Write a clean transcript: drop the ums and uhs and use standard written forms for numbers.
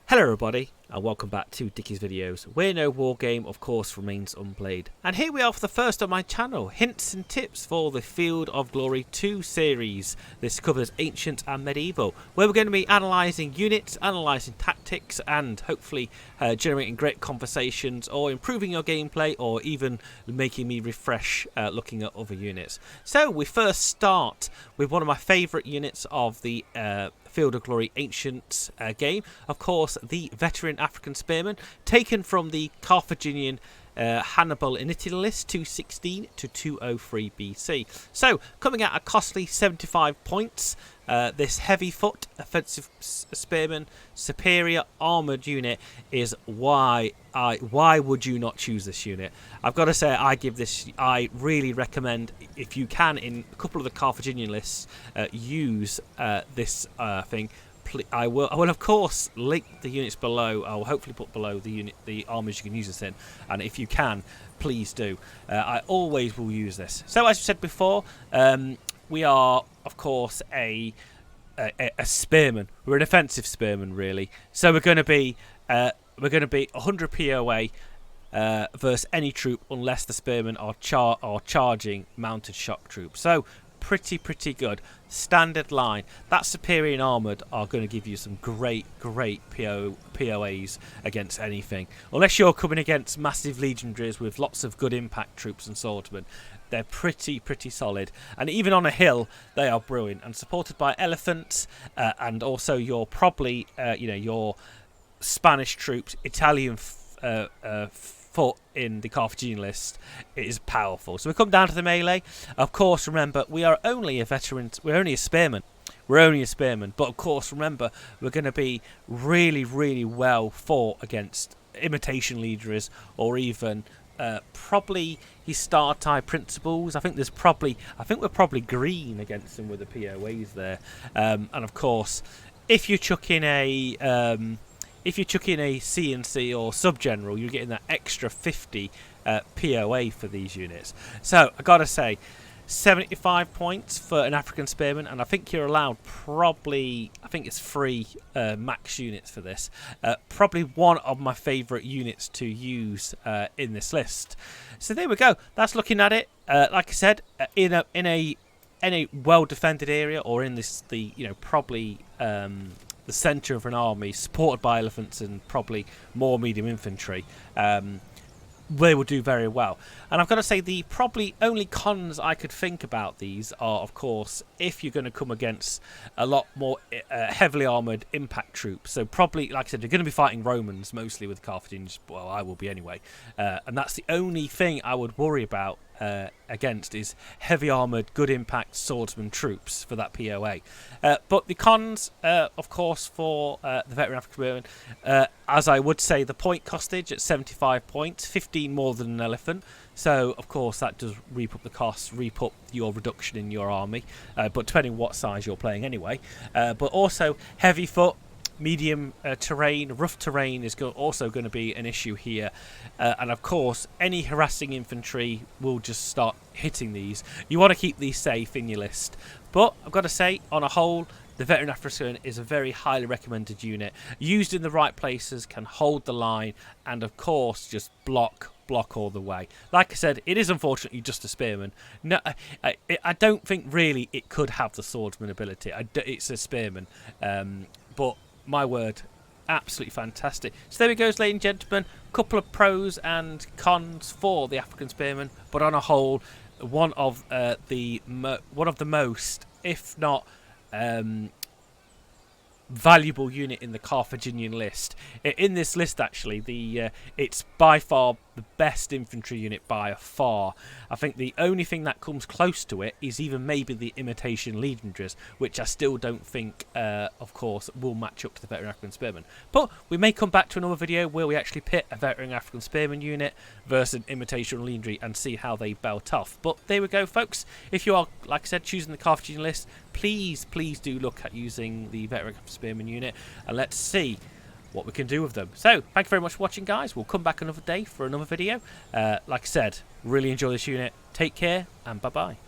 Hello everybody and welcome back to Dickie's Videos, where no war game of course remains unplayed. And here we are for the first on my channel, hints and tips for the Field of Glory 2 series. This covers Ancient and Medieval, where we're going to be analysing units, analysing tactics and hopefully generating great conversations or improving your gameplay or even making me refresh looking at other units. So we first start with one of my favourite units of the Field of Glory Ancient game, of course the veteran African Spearmen, taken from the Carthaginian Hannibal in Italy list 216 to 203 BC. So coming at a costly 75 points, this heavy foot offensive spearman superior armoured unit is why would you not choose this unit? I've got to say I really recommend, if you can in a couple of the Carthaginian lists, use this thing. I will of course link the units below. I will hopefully put below the armors you can use this in, and if you can, please do. I always will use this. So as I said before, we are of course a spearman. We're an offensive spearman really. So we're going to be 100 POA versus any troop unless the spearmen are charging mounted shock troops. So pretty good. Standard line. That superior and armoured are going to give you some great POAs against anything. Unless you're coming against massive legionaries with lots of good impact troops and swordsmen. They're pretty solid. And even on a hill, they are brilliant. And supported by elephants and also your probably, your Spanish troops, Italian foot in the Carthaginian list. It is powerful. So we come down to the melee. Of course, remember, we are only a veteran. We're only a spearman. We're only a spearman. But of course, remember, we're going to be really well fought against imitation legionaries or even probably Histata principles. I think we're probably green against them with the POAs there. And of course, if you chuck in a CNC or sub-general, you're getting that extra 50 POA for these units. So, I gotta say, 75 points for an African Spearman, and I think you're allowed I think it's 3 max units for this. Probably one of my favourite units to use in this list. So there we go. That's looking at it. Like I said, in a well-defended area, or in probably the centre of an army, supported by elephants and probably more medium infantry, they will do very well. And I've got to say, the probably only cons I could think about these are, of course, if you're going to come against a lot more heavily armoured impact troops. So probably, like I said, you're going to be fighting Romans mostly with Carthaginians. Well, I will be anyway. And that's the only thing I would worry about against is heavy armoured, good impact swordsman troops for that POA. But the cons, of course, for the veteran African Spearman, as I would say, the point costage at 75 points, 15 more than an elephant. So, of course, that does reap up the costs, reap up your reduction in your army, but depending what size you're playing anyway. But also, heavy foot, medium terrain, rough terrain is also going to be an issue here. And of course, any harassing infantry will just start hitting these. You want to keep these safe in your list. But I've got to say, on a whole, the veteran African is a very highly recommended unit. Used in the right places, can hold the line, and of course, just block all the way. Like I said, it is unfortunately just a spearman. No, I don't think really it could have the swordsman ability. It's a spearman. But my word, absolutely fantastic. So there we go, ladies and gentlemen. Couple of pros and cons for the African Spearman, but on a whole, one of the most, if not valuable unit in the Carthaginian list. In this list, actually, it's by far the best infantry unit by far. I think the only thing that comes close to it is even maybe the imitation legionaries, which I still don't think, of course, will match up to the veteran African Spearman. But we may come back to another video where we actually pit a veteran African Spearman unit versus an imitation legionary and see how they belt off. But there we go, folks. If you are, like I said, choosing the Carthaginian list, please do look at using the veteran Spearman unit, and let's see what we can do with them. So, thank you very much for watching, guys. We'll come back another day for another video. Like I said, really enjoy this unit. Take care, and bye-bye.